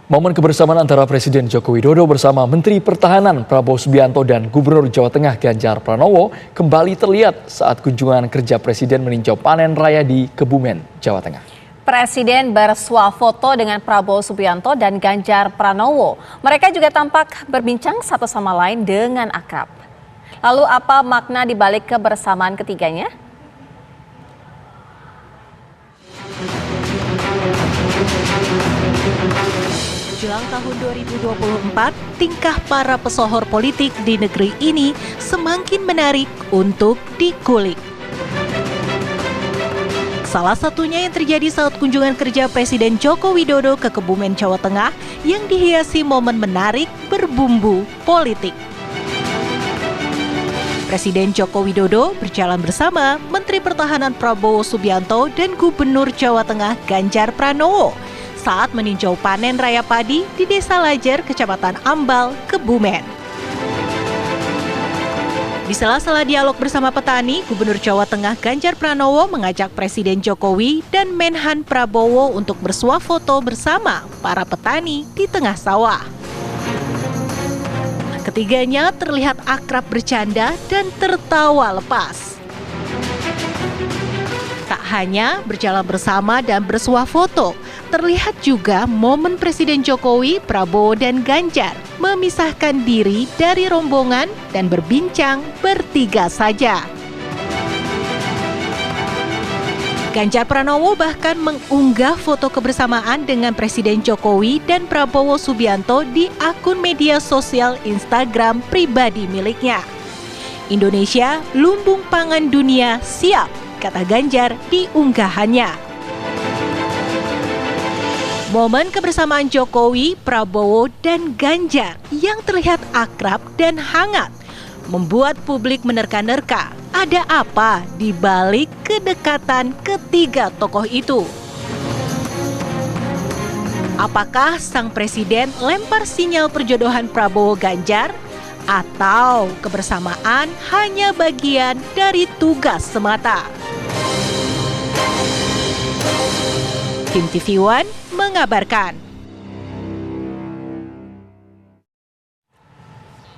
Momen kebersamaan antara Presiden Joko Widodo bersama Menteri Pertahanan Prabowo Subianto dan Gubernur Jawa Tengah Ganjar Pranowo kembali terlihat saat kunjungan kerja Presiden meninjau panen raya di Kebumen, Jawa Tengah. Presiden bersuah foto dengan Prabowo Subianto dan Ganjar Pranowo. Mereka juga tampak berbincang satu sama lain dengan akrab. Lalu apa makna dibalik kebersamaan ketiganya? Jelang tahun 2024, tingkah para pesohor politik di negeri ini semakin menarik untuk dikulik. Salah satunya yang terjadi saat kunjungan kerja Presiden Joko Widodo ke Kebumen, Jawa Tengah yang dihiasi momen menarik berbumbu politik. Presiden Joko Widodo berjalan bersama Menteri Pertahanan Prabowo Subianto dan Gubernur Jawa Tengah Ganjar Pranowo saat meninjau panen raya padi di Desa Lajer, Kecamatan Ambal, Kebumen. Di sela-sela dialog bersama petani, Gubernur Jawa Tengah Ganjar Pranowo mengajak Presiden Jokowi dan Menhan Prabowo untuk bersuah foto bersama para petani di tengah sawah. Ketiganya terlihat akrab bercanda dan tertawa lepas. Tak hanya berjalan bersama dan bersuah foto, terlihat juga momen Presiden Jokowi, Prabowo, dan Ganjar memisahkan diri dari rombongan dan berbincang bertiga saja. Ganjar Pranowo bahkan mengunggah foto kebersamaan dengan Presiden Jokowi dan Prabowo Subianto di akun media sosial Instagram pribadi miliknya. Indonesia, lumbung pangan dunia, siap, kata Ganjar di unggahannya. Momen kebersamaan Jokowi, Prabowo, dan Ganjar yang terlihat akrab dan hangat membuat publik menerka-nerka ada apa di balik kedekatan ketiga tokoh itu. Apakah sang presiden lempar sinyal perjodohan Prabowo-Ganjar atau kebersamaan hanya bagian dari tugas semata? Tim TV One mengabarkan.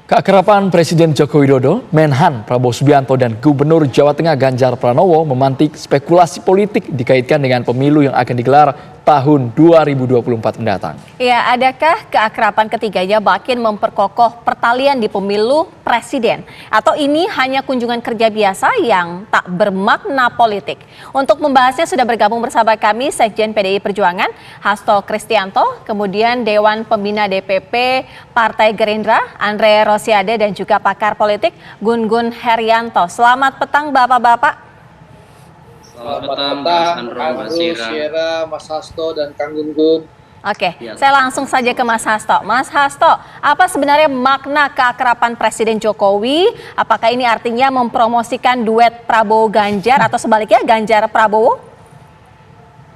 Keakraban Presiden Joko Widodo, Menhan Prabowo Subianto dan Gubernur Jawa Tengah Ganjar Pranowo memantik spekulasi politik dikaitkan dengan pemilu yang akan digelar tahun 2024 mendatang. Ya, adakah keakraban ketiganya makin memperkokoh pertalian di pemilu presiden? Atau ini hanya kunjungan kerja biasa yang tak bermakna politik? Untuk membahasnya sudah bergabung bersama kami Sekjen PDI Perjuangan, Hasto Kristianto, kemudian Dewan Pembina DPP Partai Gerindra, Andre Rosiade, dan juga pakar politik Gun-Gun Herianto. Selamat petang Bapak-Bapak. Selamat petang, Mas Sierra, Mas Hasto, dan Kang Gun-Gun. Oke, saya langsung saja ke Mas Hasto. Mas Hasto, apa sebenarnya makna keakraban Presiden Jokowi? Apakah ini artinya mempromosikan duet Prabowo-Ganjar atau sebaliknya Ganjar-Prabowo?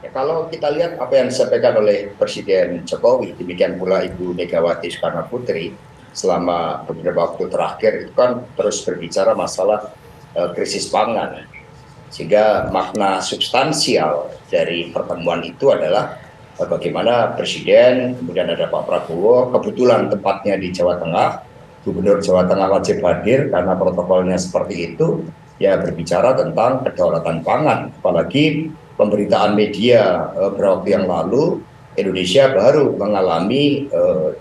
Ya, kalau kita lihat apa yang disampaikan oleh Presiden Jokowi, demikian pula Ibu Megawati Soekarno Putri, selama beberapa waktu terakhir itu kan terus berbicara masalah krisis pangan. Sehingga makna substansial dari pertemuan itu adalah bagaimana Presiden, kemudian ada Pak Prabowo, kebetulan tempatnya di Jawa Tengah, Gubernur Jawa Tengah wajib hadir karena protokolnya seperti itu, ya berbicara tentang kedaulatan pangan. Apalagi pemberitaan media beberapa waktu yang lalu, Indonesia baru mengalami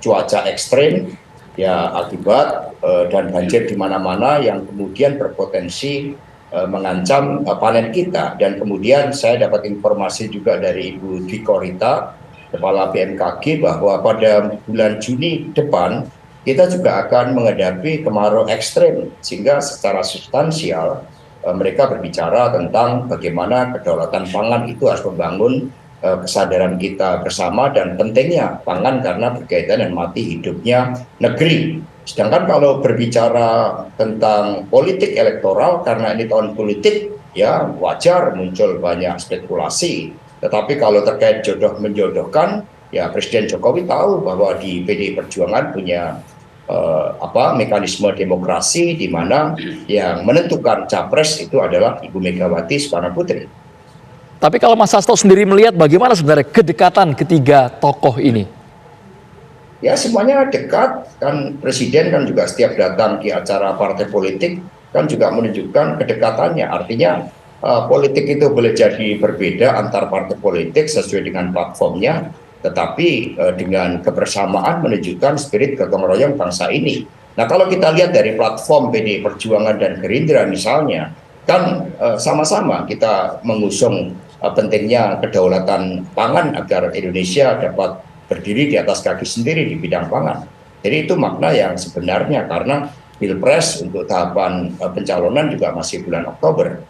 cuaca ekstrim, ya akibat dan banjir di mana-mana yang kemudian berpotensi mengancam panen kita. Dan kemudian saya dapat informasi juga dari Ibu Dwi Korita, Kepala BMKG, bahwa pada bulan Juni depan kita juga akan menghadapi kemarau ekstrem, sehingga secara substansial mereka berbicara tentang bagaimana kedaulatan pangan itu harus membangun kesadaran kita bersama dan pentingnya pangan karena berkaitan dengan mati hidupnya negeri. Sedangkan kalau berbicara tentang politik elektoral, karena ini tahun politik, ya wajar muncul banyak spekulasi. Tetapi kalau terkait jodoh menjodohkan, ya Presiden Jokowi tahu bahwa di PDI Perjuangan punya mekanisme demokrasi di mana yang menentukan capres itu adalah Ibu Megawati Soekarno Putri. Tapi kalau Mas Hasto sendiri melihat bagaimana sebenarnya kedekatan ketiga tokoh ini? ya semuanya dekat, kan presiden kan juga setiap datang di acara partai politik kan juga menunjukkan kedekatannya. Artinya politik itu boleh jadi berbeda antar partai politik sesuai dengan platformnya, tetapi dengan kebersamaan menunjukkan spirit gotong royong bangsa ini. Nah, kalau kita lihat dari platform PDI Perjuangan dan Gerindra misalnya, kan sama-sama kita mengusung pentingnya kedaulatan pangan agar Indonesia dapat berdiri di atas kaki sendiri di bidang pangan. Jadi itu makna yang sebenarnya, karena Pilpres untuk tahapan pencalonan juga masih bulan Oktober.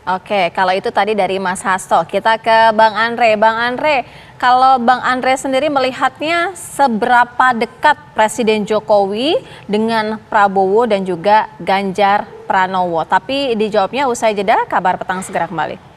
Oke, kalau itu tadi dari Mas Hasto, kita ke Bang Andre. Bang Andre, kalau Bang Andre sendiri melihatnya seberapa dekat Presiden Jokowi dengan Prabowo dan juga Ganjar Pranowo? Tapi dijawabnya usai jeda, Kabar Petang segera kembali.